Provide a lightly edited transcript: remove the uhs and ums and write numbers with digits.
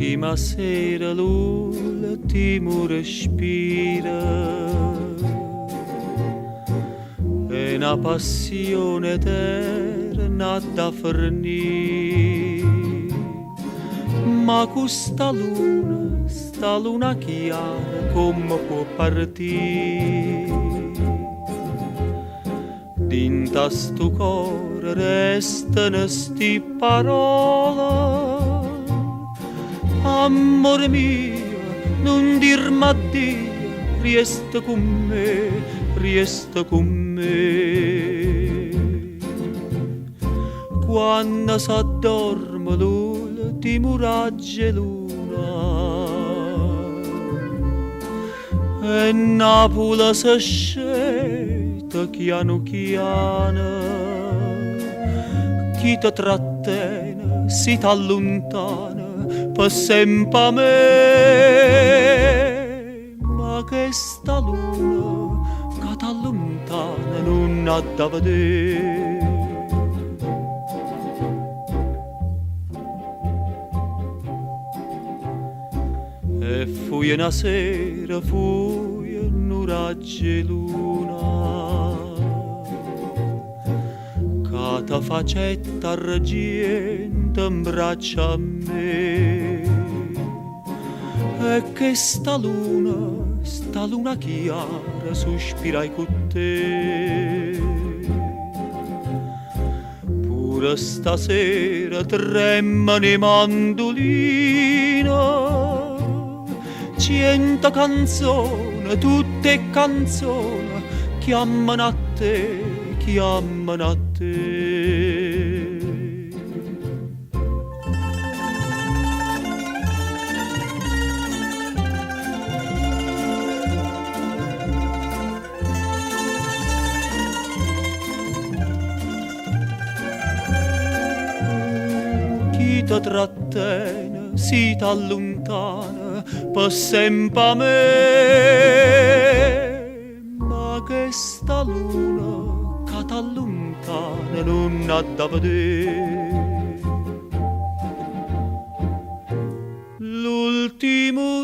L'ultima sera, l'ultimo respiro, è una passione eterna da fornire. Ma questa luna, sta luna chiara, come può partire? Dinta sto cuore restano sti parole. Amore mio, non dirmi addio, resta con me, resta con me. Quando s'addorme l'ultimo raggio luna e Napoli si scende piano piano, chi ti trattiene si t'allontana per sempre a me. Ma che sta luna che t'allontana non ha da vedere. E fui una sera, fui un raggio luna che ti facetta argento in braccia a me. E che sta luna chiara, sospirai con te. Pure stasera tremano i mandolini, 100 canzoni, tutte canzoni, chiamano a te, chiamano a te. Chi ti trattiene, si t'allontana per sempre a me. Ma che sta luna che t'allontana non ha da vedere. L'ultimo